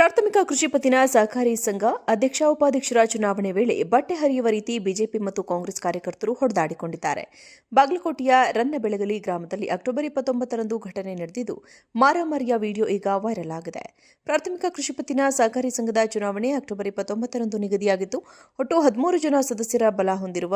ಪ್ರಾಥಮಿಕ ಕೃಷಿ ಪತ್ತಿನ ಸಹಕಾರಿ ಸಂಘ ಅಧ್ಯಕ್ಷ-ಉಪಾಧ್ಯಕ್ಷರ ಚುನಾವಣೆ ವೇಳೆ ಬಟ್ಟೆ ಹರಿಯುವ ರೀತಿ ಬಿಜೆಪಿ ಮತ್ತು ಕಾಂಗ್ರೆಸ್ ಕಾರ್ಯಕರ್ತರು ಹೊಡೆದಾಡಿಕೊಂಡಿದ್ದಾರೆ. ಬಾಗಲಕೋಟೆಯ ರನ್ನಬೆಳಗಲಿ ಗ್ರಾಮದಲ್ಲಿ ಅಕ್ಟೋಬರ್ 29ರಂದು ಘಟನೆ ನಡೆದಿದ್ದು, ಮಾರಾಮಾರಿಯ ವಿಡಿಯೋ ಈಗ ವೈರಲ್ ಆಗಿದೆ. ಪ್ರಾಥಮಿಕ ಕೃಷಿ ಪತ್ತಿನ ಸಹಕಾರಿ ಸಂಘದ ಚುನಾವಣೆ ಅಕ್ಟೋಬರ್ 29ರಂದು ನಿಗದಿಯಾಗಿದ್ದು, ಒಟ್ಟು 13 ಜನ ಸದಸ್ಯರ ಬಲ ಹೊಂದಿರುವ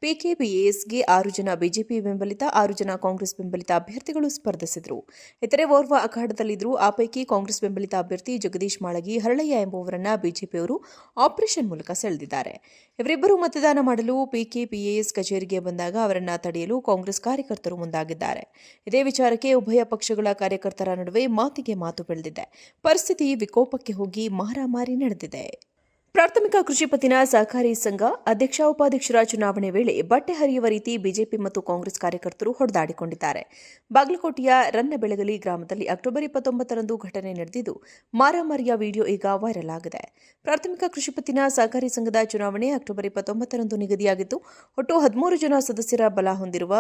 ಪಿಕೆಪಿಎಸ್ಗೆ 6 ಜನ ಬಿಜೆಪಿ ಬೆಂಬಲಿತ, 6 ಜನ ಕಾಂಗ್ರೆಸ್ ಬೆಂಬಲಿತ ಅಭ್ಯರ್ಥಿಗಳು ಸ್ಪರ್ಧಿಸಿದರು. ಇತರೆ ಓರ್ವ ಅಖಾಡದಲ್ಲಿದ್ದರು. ಆ ಪೈಕಿ ಕಾಂಗ್ರೆಸ್ ಬೆಂಬಲಿತ ಅಭ್ಯರ್ಥಿ ಜಗದೀಶ್ ಮಾಳಗಿ ಹರಳಯ್ಯ ಎಂಬುವರನ್ನ ಬಿಜೆಪಿಯವರು ಆಪರೇಷನ್ ಮೂಲಕ ಸೆಳೆದಿದ್ದಾರೆ. ಇವರಿಬ್ಬರು ಮತದಾನ ಮಾಡಲು ಪಿಕೆಪಿಎಸ್ ಕಚೇರಿಗೆ ಬಂದಾಗ ಅವರನ್ನ ತಡೆಯಲು ಕಾಂಗ್ರೆಸ್ ಕಾರ್ಯಕರ್ತರು ಮುಂದಾಗಿದ್ದಾರೆ. ಇದೇ ವಿಚಾರಕ್ಕೆ ಉಭಯ ಪಕ್ಷಗಳ ಕಾರ್ಯಕರ್ತರ ನಡುವೆ ಮಾತಿಗೆ ಮಾತು ಬೆಳೆದಿದೆ. ಪರಿಸ್ಥಿತಿ ವಿಕೋಪಕ್ಕೆ ಹೋಗಿ ಮಾರಾಮಾರಿ ನಡೆದಿದೆ. ಪ್ರಾಥಮಿಕ ಕೃಷಿ ಪತ್ತಿನ ಸಹಕಾರಿ ಸಂಘ ಅಧ್ಯಕ್ಷ-ಉಪಾಧ್ಯಕ್ಷರ ಚುನಾವಣೆ ವೇಳೆ ಬಟ್ಟೆ ಹರಿಯುವ ರೀತಿ ಬಿಜೆಪಿ ಮತ್ತು ಕಾಂಗ್ರೆಸ್ ಕಾರ್ಯಕರ್ತರು ಹೊಡೆದಾಡಿಕೊಂಡಿದ್ದಾರೆ. ಬಾಗಲಕೋಟೆಯ ರನ್ನಬೆಳಗಲಿ ಗ್ರಾಮದಲ್ಲಿ ಅಕ್ಟೋಬರ್ 29ರಂದು ಘಟನೆ ನಡೆದಿದ್ದು, ಮಾರಾಮಾರಿಯ ವಿಡಿಯೋ ಈಗ ವೈರಲ್ ಆಗಿದೆ. ಪ್ರಾಥಮಿಕ ಕೃಷಿ ಪತ್ತಿನ ಸಹಕಾರಿ ಸಂಘದ ಚುನಾವಣೆ ಅಕ್ಟೋಬರ್ 29ರಂದು ನಿಗದಿಯಾಗಿದ್ದು, ಒಟ್ಟು 13 ಜನ ಸದಸ್ಯರ ಬಲ ಹೊಂದಿರುವ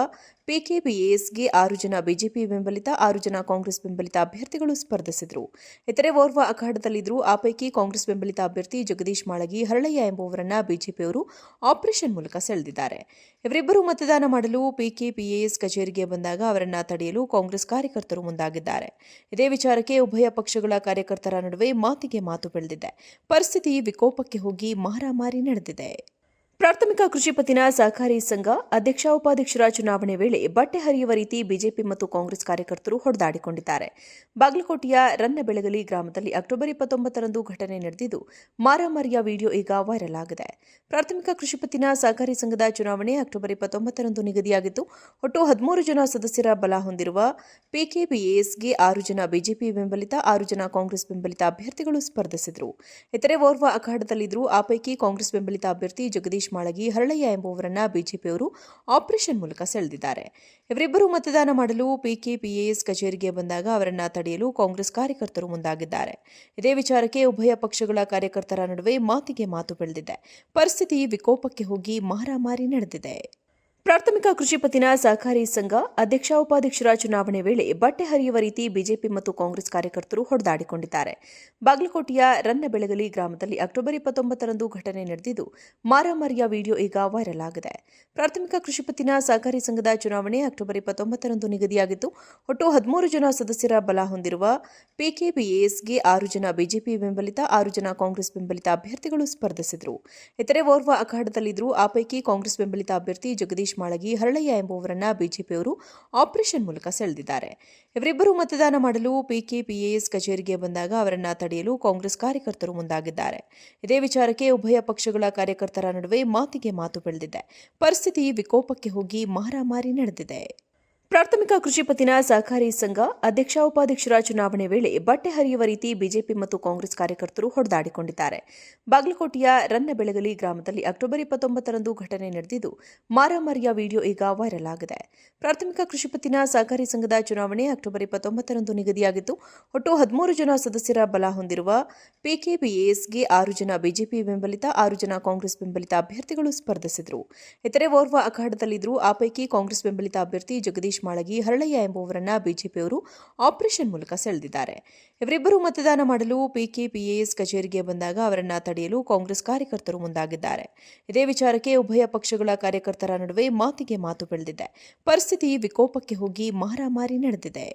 ಪಿಕೆಪಿಎಸ್ಗೆ 6 ಜನ ಬಿಜೆಪಿ ಬೆಂಬಲಿತ, 6 ಜನ ಕಾಂಗ್ರೆಸ್ ಬೆಂಬಲಿತ ಅಭ್ಯರ್ಥಿಗಳು ಸ್ಪರ್ಧಿಸಿದರು. ಇತರೆ ಓರ್ವ ಅಖಾಡದಲ್ಲಿದ್ದರು. ಆ ಪೈಕಿ ಕಾಂಗ್ರೆಸ್ ಬೆಂಬಲಿತ ಅಭ್ಯರ್ಥಿ ಜಗದೀಶ್ ಮಾಳಗಿ ಹರಳಯ್ಯ ಎಂಬುವರನ್ನ ಬಿಜೆಪಿಯವರು ಆಪರೇಷನ್ ಮೂಲಕ ಸೆಳೆದಿದ್ದಾರೆ. ಇವರಿಬ್ಬರು ಮತದಾನ ಮಾಡಲು ಪಿಕೆಪಿಎಸ್ ಕಚೇರಿಗೆ ಬಂದಾಗ ಅವರನ್ನ ತಡೆಯಲು ಕಾಂಗ್ರೆಸ್ ಕಾರ್ಯಕರ್ತರು ಮುಂದಾಗಿದ್ದಾರೆ. ಇದೇ ವಿಚಾರಕ್ಕೆ ಉಭಯ ಪಕ್ಷಗಳ ಕಾರ್ಯಕರ್ತರ ನಡುವೆ ಮಾತಿಗೆ ಮಾತು ಬೆಳೆದಿದೆ. ಪರಿಸ್ಥಿತಿ ವಿಕೋಪಕ್ಕೆ ಹೋಗಿ ಮಾರಾಮಾರಿ ನಡೆದಿದೆ. ಪ್ರಾಥಮಿಕ ಕೃಷಿ ಪತ್ತಿನ ಸಹಕಾರಿ ಸಂಘ ಅಧ್ಯಕ್ಷ-ಉಪಾಧ್ಯಕ್ಷರ ಚುನಾವಣೆ ವೇಳೆ ಬಟ್ಟೆ ಹರಿಯುವ ರೀತಿ ಬಿಜೆಪಿ ಮತ್ತು ಕಾಂಗ್ರೆಸ್ ಕಾರ್ಯಕರ್ತರು ಹೊಡೆದಾಡಿಕೊಂಡಿದ್ದಾರೆ. ಬಾಗಲಕೋಟೆಯ ರನ್ನಬೆಳಗಲಿ ಗ್ರಾಮದಲ್ಲಿ ಅಕ್ಟೋಬರ್ 29ರಂದು ಘಟನೆ ನಡೆದಿದ್ದು, ಮಾರಾಮಾರಿಯ ವಿಡಿಯೋ ಈಗ ವೈರಲ್ ಆಗಿದೆ. ಪ್ರಾಥಮಿಕ ಕೃಷಿ ಪತ್ತಿನ ಸಹಕಾರಿ ಸಂಘದ ಚುನಾವಣೆ ಅಕ್ಟೋಬರ್ 29ರಂದು ನಿಗದಿಯಾಗಿದ್ದು, ಒಟ್ಟು 13 ಜನ ಸದಸ್ಯರ ಬಲ ಹೊಂದಿರುವ ಪಿಕೆಪಿಎಸ್ಗೆ 6 ಜನ ಬಿಜೆಪಿ ಬೆಂಬಲಿತ, 6 ಜನ ಕಾಂಗ್ರೆಸ್ ಬೆಂಬಲಿತ ಅಭ್ಯರ್ಥಿಗಳು ಸ್ಪರ್ಧಿಸಿದರು. ಇತರೆ ಓರ್ವ ಅಖಾಡದಲ್ಲಿದ್ದರು. ಆ ಪೈಕಿ ಕಾಂಗ್ರೆಸ್ ಬೆಂಬಲಿತ ಅಭ್ಯರ್ಥಿ ಜಗದೀಶ್ ಮಾಳಗಿ ಹರಳಯ್ಯ ಎಂಬುವರನ್ನ ಬಿಜೆಪಿಯವರು ಆಪರೇಷನ್ ಮೂಲಕ ಸೆಳೆದಿದ್ದಾರೆ. ಇವರಿಬ್ಬರು ಮತದಾನ ಮಾಡಲು ಪಿಕೆಪಿಎಸ್ ಕಚೇರಿಗೆ ಬಂದಾಗ ಅವರನ್ನ ತಡೆಯಲು ಕಾಂಗ್ರೆಸ್ ಕಾರ್ಯಕರ್ತರು ಮುಂದಾಗಿದ್ದಾರೆ. ಇದೇ ವಿಚಾರಕ್ಕೆ ಉಭಯ ಪಕ್ಷಗಳ ಕಾರ್ಯಕರ್ತರ ನಡುವೆ ಮಾತಿಗೆ ಮಾತು ಬೆಳೆದಿದೆ. ಪರಿಸ್ಥಿತಿ ವಿಕೋಪಕ್ಕೆ ಹೋಗಿ ಮಾರಾಮಾರಿ ನಡೆದಿದೆ. ಪ್ರಾಥಮಿಕ ಕೃಷಿ ಪತ್ತಿನ ಸಹಕಾರಿ ಸಂಘ ಅಧ್ಯಕ್ಷ-ಉಪಾಧ್ಯಕ್ಷರ ಚುನಾವಣೆ ವೇಳೆ ಬಟ್ಟೆ ಹರಿಯುವ ರೀತಿ ಬಿಜೆಪಿ ಮತ್ತು ಕಾಂಗ್ರೆಸ್ ಕಾರ್ಯಕರ್ತರು ಹೊಡೆದಾಡಿಕೊಂಡಿದ್ದಾರೆ. ಬಾಗಲಕೋಟೆಯ ರನ್ನಬೆಳಗಲಿ ಗ್ರಾಮದಲ್ಲಿ ಅಕ್ಟೋಬರ್ 29ರಂದು ಘಟನೆ ನಡೆದಿದ್ದು, ಮಾರಾಮಾರಿಯ ವಿಡಿಯೋ ಈಗ ವೈರಲ್ ಆಗಿದೆ. ಪ್ರಾಥಮಿಕ ಕೃಷಿ ಪತ್ತಿನ ಸಹಕಾರಿ ಸಂಘದ ಚುನಾವಣೆ ಅಕ್ಟೋಬರ್ 29ರಂದು ನಿಗದಿಯಾಗಿದ್ದು, ಒಟ್ಟು 13 ಜನ ಸದಸ್ಯರ ಬಲ ಹೊಂದಿರುವ ಪಿಕೆಪಿಎಸ್ಗೆ 6 ಜನ ಬಿಜೆಪಿ ಬೆಂಬಲಿತ, 6 ಜನ ಕಾಂಗ್ರೆಸ್ ಬೆಂಬಲಿತ ಅಭ್ಯರ್ಥಿಗಳು ಸ್ಪರ್ಧಿಸಿದರು. ಇತರೆ ಓರ್ವ ಅಖಾಡದಲ್ಲಿದ್ದರು. ಆ ಪೈಕಿ ಕಾಂಗ್ರೆಸ್ ಬೆಂಬಲಿತ ಅಭ್ಯರ್ಥಿ ಜಗದೀಶ್ ಮಾಳಗಿ ಹರಳಯ್ಯ ಎಂಬುವರನ್ನ ಬಿಜೆಪಿಯವರು ಆಪರೇಷನ್ ಮೂಲಕ ಸೆಳೆದಿದ್ದಾರೆ. ಇವರಿಬ್ಬರು ಮತದಾನ ಮಾಡಲು ಪಿಕೆಪಿಎಸ್ ಕಚೇರಿಗೆ ಬಂದಾಗ ಅವರನ್ನ ತಡೆಯಲು ಕಾಂಗ್ರೆಸ್ ಕಾರ್ಯಕರ್ತರು ಮುಂದಾಗಿದ್ದಾರೆ. ಇದೇ ವಿಚಾರಕ್ಕೆ ಉಭಯ ಪಕ್ಷಗಳ ಕಾರ್ಯಕರ್ತರ ನಡುವೆ ಮಾತಿಗೆ ಮಾತು ಬೆಳೆದಿದೆ. ಪರಿಸ್ಥಿತಿ ವಿಕೋಪಕ್ಕೆ ಹೋಗಿ ಮಾರಾಮಾರಿ ನಡೆದಿದೆ. ಪ್ರಾಥಮಿಕ ಕೃಷಿ ಪತ್ತಿನ ಸಹಕಾರಿ ಸಂಘ ಅಧ್ಯಕ್ಷ-ಉಪಾಧ್ಯಕ್ಷರ ಚುನಾವಣೆ ವೇಳೆ ಬಟ್ಟೆ ಹರಿಯುವ ರೀತಿ ಬಿಜೆಪಿ ಮತ್ತು ಕಾಂಗ್ರೆಸ್ ಕಾರ್ಯಕರ್ತರು ಹೊಡೆದಾಡಿಕೊಂಡಿದ್ದಾರೆ. ಬಾಗಲಕೋಟೆಯ ರನ್ನಬೆಳಗಲಿ ಗ್ರಾಮದಲ್ಲಿ ಅಕ್ಟೋಬರ್ 29ರಂದು ಘಟನೆ ನಡೆದಿದ್ದು, ಮಾರಾಮಾರಿಯ ವಿಡಿಯೋ ಈಗ ವೈರಲ್ ಆಗಿದೆ. ಪ್ರಾಥಮಿಕ ಕೃಷಿ ಪತ್ತಿನ ಸಹಕಾರಿ ಸಂಘದ ಚುನಾವಣೆ ಅಕ್ಟೋಬರ್ 29ರಂದು ನಿಗದಿಯಾಗಿದ್ದು, ಒಟ್ಟು 13 ಜನ ಸದಸ್ಯರ ಬಲ ಹೊಂದಿರುವ ಪಿಕೆಪಿಎಸ್ಗೆ 6 ಜನ ಬಿಜೆಪಿ ಬೆಂಬಲಿತ, 6 ಜನ ಕಾಂಗ್ರೆಸ್ ಬೆಂಬಲಿತ ಅಭ್ಯರ್ಥಿಗಳು ಸ್ಪರ್ಧಿಸಿದರು. ಇತರೆ ಓರ್ವ ಅಖಾಡದಲ್ಲಿದ್ದರು. ಆ ಪೈಕಿ ಕಾಂಗ್ರೆಸ್ ಬೆಂಬಲಿತ ಅಭ್ಯರ್ಥಿ ಜಗದೀಶ್ ಮಾಳಗಿ ಹರಳಯ್ಯ ಎಂಬುವರನ್ನ ಬಿಜೆಪಿಯವರು ಆಪರೇಷನ್ ಮೂಲಕ ಸೆಳೆದಿದ್ದಾರೆ. ಇವರಿಬ್ಬರು ಮತದಾನ ಮಾಡಲು ಪಿಕೆಪಿಎಸ್ ಕಚೇರಿಗೆ ಬಂದಾಗ ಅವರನ್ನ ತಡೆಯಲು ಕಾಂಗ್ರೆಸ್ ಕಾರ್ಯಕರ್ತರು ಮುಂದಾಗಿದ್ದಾರೆ. ಇದೇ ವಿಚಾರಕ್ಕೆ ಉಭಯ ಪಕ್ಷಗಳ ಕಾರ್ಯಕರ್ತರ ನಡುವೆ ಮಾತಿಗೆ ಮಾತು ಬೆಳೆದಿದೆ. ಪರಿಸ್ಥಿತಿ ವಿಕೋಪಕ್ಕೆ ಹೋಗಿ ಮಾರಾಮಾರಿ ನಡೆದಿದೆ.